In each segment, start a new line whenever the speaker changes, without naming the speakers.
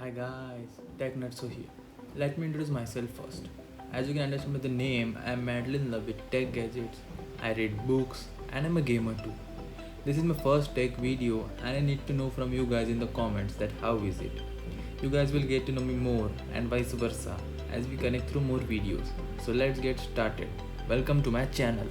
Hi guys, Tech Nutso here. Let me introduce myself first. As you can understand by the name, I am madly in love with tech gadgets. I read books and I'm a gamer too. This is my first tech video and I need to know from you guys in the comments that how is it. You guys will get to know me more and vice versa as we connect through more videos. So let's get started. Welcome to my channel.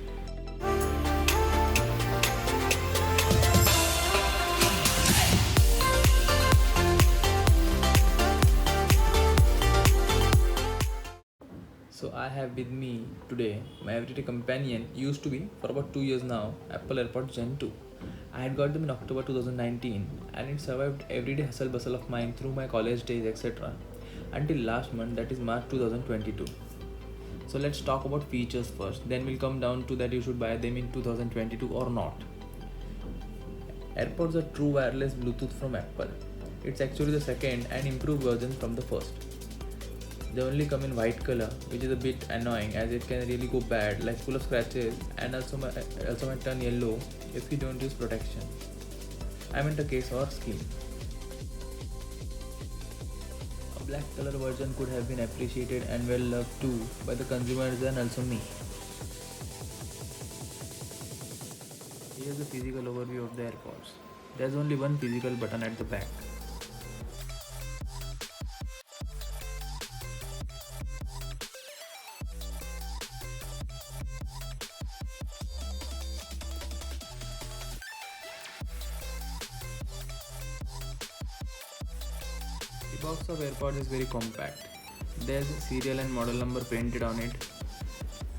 So I have with me today my everyday companion used to be for about 2 years now, Apple AirPods Gen 2. I had got them in October 2019 and it survived everyday hustle bustle of mine through my college days etc. until last month, that is March 2022. So let's talk about features first, then we'll come down to that you should buy them in 2022 or not. AirPods are true wireless Bluetooth from Apple. It's actually the second and improved version from the first. They only come in white color, which is a bit annoying as it can really go bad, like full of scratches, and also might turn yellow if you don't use protection. I meant a case or skin. A black color version could have been appreciated and well loved too by the consumers and also me. Here's the physical overview of the AirPods. There's only one physical button at the back. The box of AirPods is very compact. There's a serial and model number printed on it,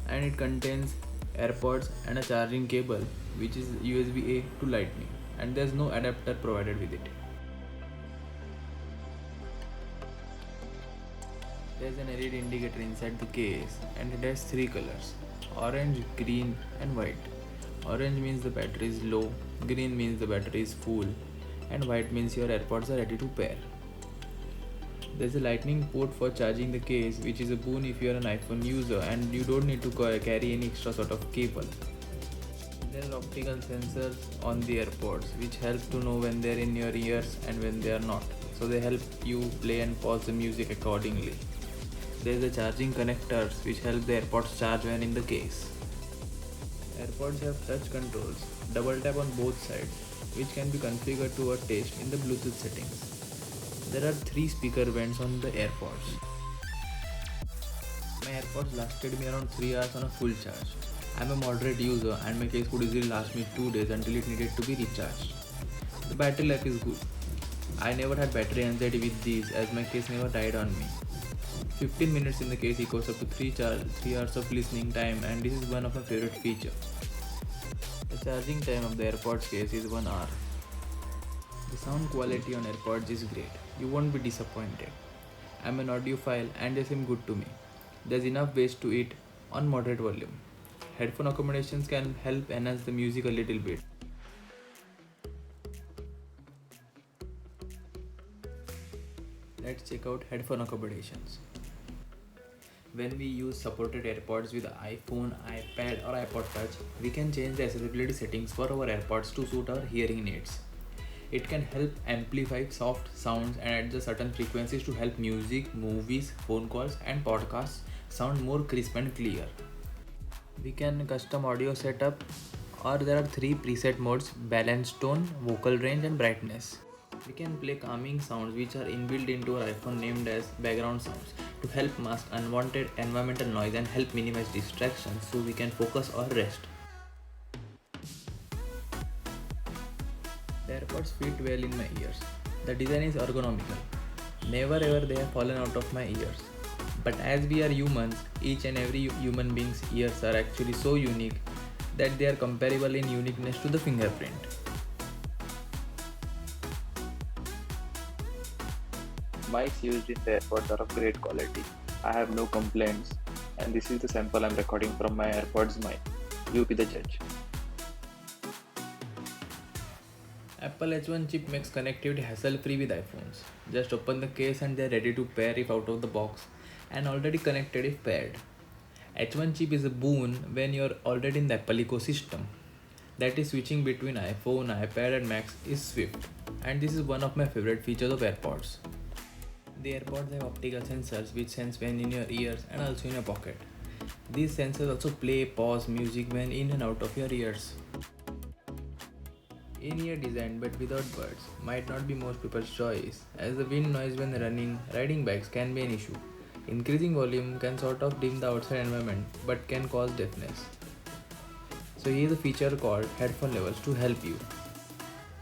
and it contains AirPods and a charging cable which is USB-A to Lightning, and there's no adapter provided with it. There's an LED indicator inside the case and it has three colors: orange, green and white. Orange means the battery is low, green means the battery is full, and white means your AirPods are ready to pair. There's a lightning port for charging the case, which is a boon if you are an iPhone user and you don't need to carry any extra sort of cable. There are optical sensors on the AirPods which help to know when they're in your ears and when they are not. So they help you play and pause the music accordingly. There's the charging connectors which help the AirPods charge when in the case. AirPods have touch controls, double tap on both sides, which can be configured to our taste in the Bluetooth settings. There are 3 speaker vents on the AirPods. My AirPods lasted me around 3 hours on a full charge. I'm a moderate user and my case could easily last me 2 days until it needed to be recharged. The battery life is good. I never had battery anxiety with these as my case never died on me. 15 minutes in the case equals up to 3 hours of listening time, and this is one of my favorite features. The charging time of the AirPods case is 1 hour. The sound quality on AirPods is great. You won't be disappointed. I'm an audiophile and they seem good to me. There's enough bass to it on moderate volume. Headphone accommodations can help enhance the music a little bit. Let's check out headphone accommodations. When we use supported AirPods with iPhone, iPad or iPod Touch, we can change the accessibility settings for our AirPods to suit our hearing needs. It can help amplify soft sounds and adjust certain frequencies to help music, movies, phone calls and podcasts sound more crisp and clear. We can custom audio setup, or there are 3 preset modes: balance tone, vocal range and brightness. We can play calming sounds which are inbuilt into our iPhone named as background sounds to help mask unwanted environmental noise and help minimize distractions so we can focus or rest. The AirPods fit well in my ears. The design is ergonomical. Never ever they have fallen out of my ears. But as we are humans, each and every human being's ears are actually so unique that they are comparable in uniqueness to the fingerprint.
Mics used in the AirPods are of great quality. I have no complaints, and this is the sample I'm recording from my AirPods mic. You be the judge.
Apple H1 chip makes connectivity hassle-free with iPhones. Just open the case and they're ready to pair if out of the box and already connected if paired. H1 chip is a boon when you're already in the Apple ecosystem. That is, switching between iPhone, iPad and Macs is swift, and this is one of my favorite features of AirPods. The AirPods have optical sensors which sense when in your ears and also in your pocket. These sensors also play pause music when in and out of your ears. In-ear design but without buds might not be most people's choice, as the wind noise when riding bikes can be an issue. Increasing volume can sort of dim the outside environment but can cause deafness. So here's a feature called headphone levels to help you.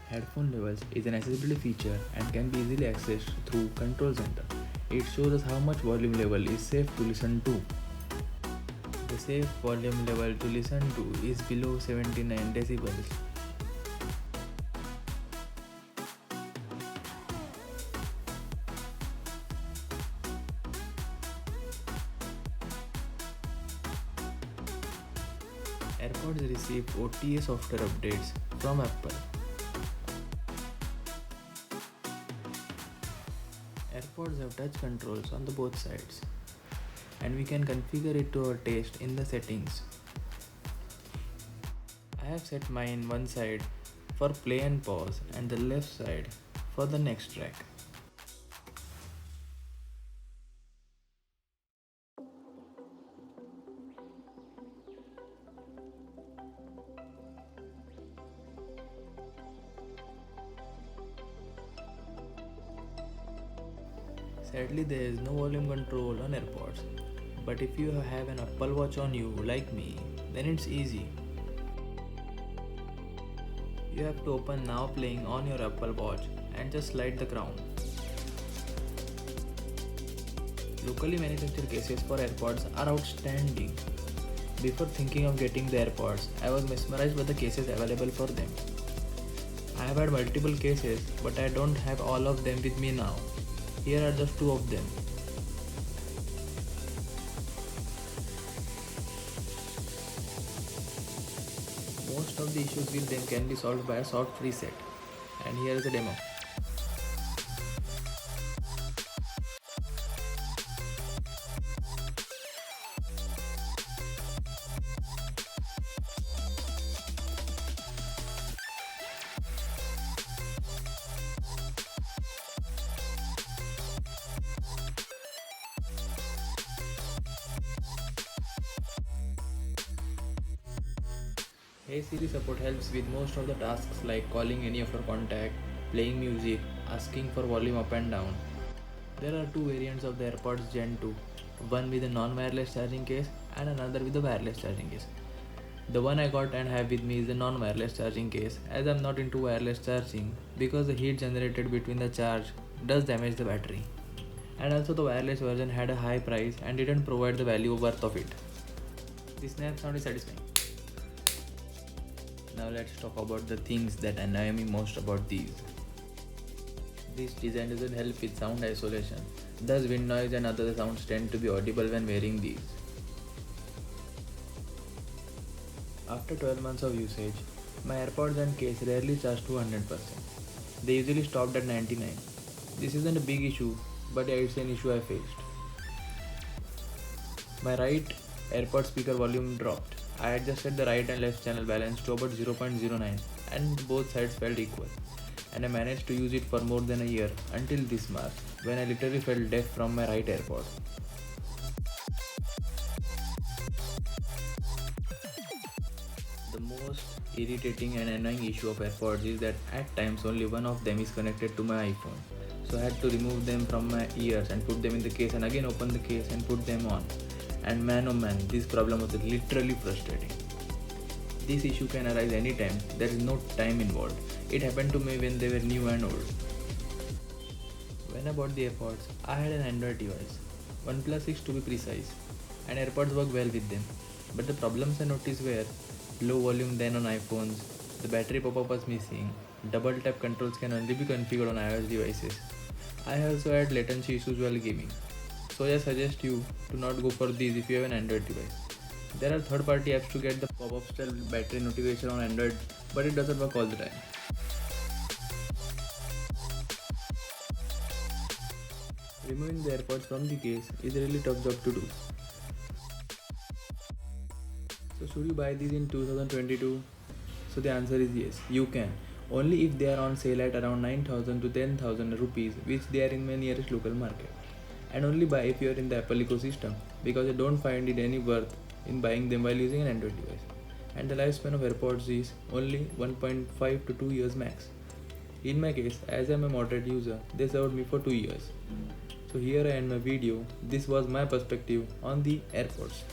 Headphone levels is an accessibility feature and can be easily accessed through Control Center. It shows us how much volume level is safe to listen to. The safe volume level to listen to is below 79 decibels. AirPods receive OTA software updates from Apple. AirPods have touch controls on the both sides, and we can configure it to our taste in the settings. I have set mine one side for play and pause and the left side for the next track. Sadly, there is no volume control on AirPods, but if you have an Apple Watch on you like me, then it's easy. You have to open Now Playing on your Apple Watch and just slide the crown. Locally manufactured cases for AirPods are outstanding. Before thinking of getting the AirPods, I was mesmerized by the cases available for them. I have had multiple cases, but I don't have all of them with me now. Here are just two of them. Most of the issues with them can be solved by a soft reset. And here is a demo. Hey Siri support helps with most of the tasks like calling any of your contact, playing music, asking for volume up and down. There are two variants of the AirPods Gen 2, one with a non-wireless charging case and another with a wireless charging case. The one I got and have with me is the non-wireless charging case, as I'm not into wireless charging because the heat generated between the charge does damage the battery. And also the wireless version had a high price and didn't provide the value worth of it. The snap sound is satisfying. Now let's talk about the things that annoy me most about these. This design doesn't help with sound isolation, thus wind noise and other sounds tend to be audible when wearing these. After 12 months of usage, my AirPods and case rarely charge to 100%. They usually stopped at 99. This isn't a big issue, but it's an issue I faced. My right AirPod speaker volume dropped. I adjusted the right and left channel balance to about 0.09 and both sides felt equal. And I managed to use it for more than a year until this March when I literally felt deaf from my right AirPod. The most irritating and annoying issue of AirPods is that at times only one of them is connected to my iPhone. So I had to remove them from my ears and put them in the case and again open the case and put them on. And man oh man, this problem was literally frustrating. This issue can arise anytime, there is no time involved. It happened to me when they were new and old. When I bought the AirPods, I had an Android device, OnePlus 6 to be precise, and AirPods work well with them. But the problems I noticed were low volume then on iPhones, the battery pop-up was missing, double tap controls can only be configured on iOS devices. I also had latency issues while gaming. So I suggest you to not go for these if you have an Android device. There are third-party apps to get the pop-up style battery notification on Android, but it doesn't work all the time. Removing the AirPods from the case is a really tough job to do. So should you buy these in 2022? So the answer is yes, you can. only if they are on sale at around 9,000 to 10,000 rupees, which they are in my nearest local market. And only buy if you are in the Apple ecosystem, because I don't find it any worth in buying them while using an Android device. And the lifespan of AirPods is only 1.5 to 2 years max. In my case, as I am a moderate user, they served me for 2 years. So here I end my video. This was my perspective on the AirPods.